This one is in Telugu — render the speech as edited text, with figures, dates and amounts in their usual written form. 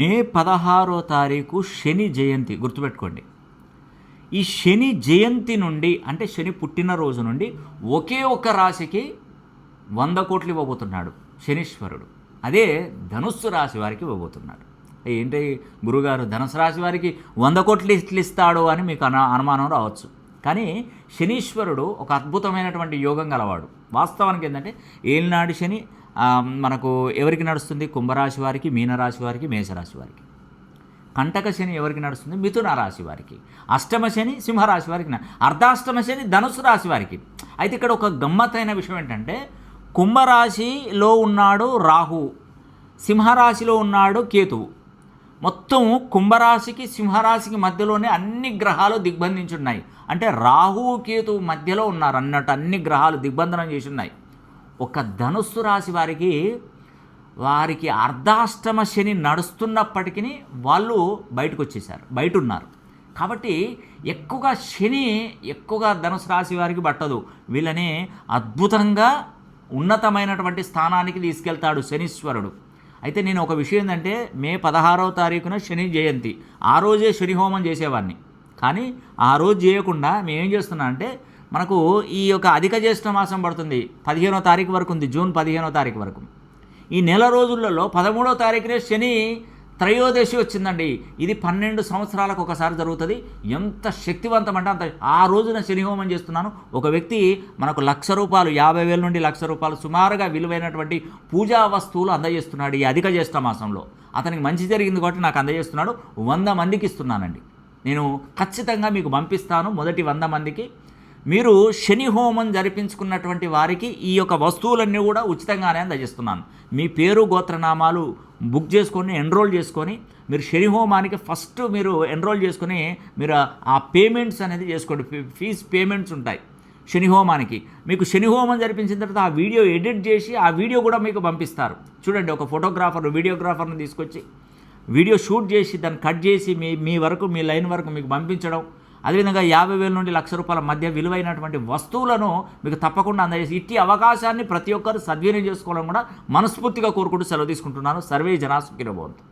మే 16వ తారీఖు శని జయంతి గుర్తుపెట్టుకోండి. ఈ శని జయంతి నుండి అంటే శని పుట్టినరోజు నుండి ఒకే ఒక్క రాశికి 100 కోట్లు ఇవ్వబోతున్నాడు శనీశ్వరుడు. అదే ధనుస్సు రాశి వారికి ఇవ్వబోతున్నాడు. ఏంటి గురుగారు ధనుసు రాశి వారికి 100 కోట్లు ఇస్తాడు అని మీకు అనుమానం రావచ్చు. కానీ శనీశ్వరుడు ఒక అద్భుతమైనటువంటి యోగం గలవాడు. వాస్తవానికి ఏంటంటే ఏలినాడు శని మనకు ఎవరికి నడుస్తుంది? కుంభరాశి వారికి, మీనరాశి వారికి, మేషరాశి వారికి. కంటక శని ఎవరికి నడుస్తుంది? మిథున రాశి వారికి. అష్టమ శని సింహరాశి వారికి, అర్ధాష్టమ శని ధనుసు రాశి వారికి. అయితే ఇక్కడ ఒక గమ్మత్తైన విషయం ఏంటంటే కుంభరాశిలో ఉన్నాడు రాహు, సింహరాశిలో ఉన్నాడు కేతువు. మొత్తం కుంభరాశికి సింహరాశికి మధ్యలోనే అన్ని గ్రహాలు దిగ్బంధించున్నాయి. అంటే రాహువు కేతువు మధ్యలో ఉన్నారు అన్నట్టు అన్ని గ్రహాలు దిగ్బంధనం చేసి ఉన్నాయి. ఒక ధనుస్సు రాశి వారికి అర్ధాష్టమ శని నడుస్తున్నప్పటికీ వాళ్ళు బయటకు వచ్చేసారు, బయట ఉన్నారు. కాబట్టి ఎక్కువగా ధనుసు రాశి వారికి పట్టదు. వీళ్ళని అద్భుతంగా ఉన్నతమైనటువంటి స్థానానికి తీసుకెళ్తాడు శనీశ్వరుడు. అయితే నేను ఒక విషయం ఏంటంటే మే 16వ తారీఖున శని జయంతి, ఆ రోజే శని హోమం చేసేవాడిని. కానీ ఆ రోజు చేయకుండా మేము ఏం చేస్తున్నా అంటే మనకు ఈ యొక్క అధిక జ్యేష్ఠ మాసం పడుతుంది, 15వ తారీఖు వరకు ఉంది, జూన్ 15వ తారీఖు వరకు. ఈ నెల రోజులలో 13వ తారీఖునే శని త్రయోదశి వచ్చిందండి. ఇది 12 సంవత్సరాలకు ఒకసారి జరుగుతుంది. ఎంత శక్తివంతం అంటే అంత. ఆ రోజున శని హోమం చేస్తున్నాను. ఒక వ్యక్తి మనకు ₹1,00,000, 50,000 నుండి ₹1,00,000 సుమారుగా విలువైనటువంటి పూజా వస్తువులు అందజేస్తున్నాడు ఈ అధిక జ్యేష్ఠ మాసంలో. అతనికి మంచి జరిగింది కాబట్టి నాకు అందజేస్తున్నాడు. 100 మందికి ఇస్తున్నానండి. నేను ఖచ్చితంగా మీకు పంపిస్తాను. మొదటి 100 మందికి మీరు శని హోమం జరిపించుకున్నటువంటి వారికి ఈ యొక్క వస్తువులన్నీ కూడా ఉచితంగానే అందజేస్తున్నాను. మీ పేరు గోత్రనామాలు బుక్ చేసుకొని ఎన్రోల్ చేసుకొని మీరు శని హోమానికి ఫస్ట్ మీరు ఎన్రోల్ చేసుకొని మీరు ఆ పేమెంట్స్ అనేది చేసుకోండి. ఫీజ్ పేమెంట్స్ ఉంటాయి శని హోమానికి. మీకు శని హోమం జరిపించిన తర్వాత ఆ వీడియో ఎడిట్ చేసి ఆ వీడియో కూడా మీకు పంపిస్తారు. చూడండి, ఒక వీడియోగ్రాఫర్ని తీసుకొచ్చి వీడియో షూట్ చేసి దాన్ని కట్ చేసి మీ లైన్ వరకు మీకు పంపించడం. అదేవిధంగా 50,000 నుండి ₹1,00,000 మధ్య విలువైనటువంటి వస్తువులను మీకు తప్పకుండా అందజేసి ఇట్టి అవకాశాన్ని ప్రతి ఒక్కరు సద్వినియోగం చేసుకోవడం కూడా మనస్ఫూర్తిగా కోరుకుంటూ సెలవు తీసుకుంటున్నాను. సర్వే జనా సుఖినో భవంతు.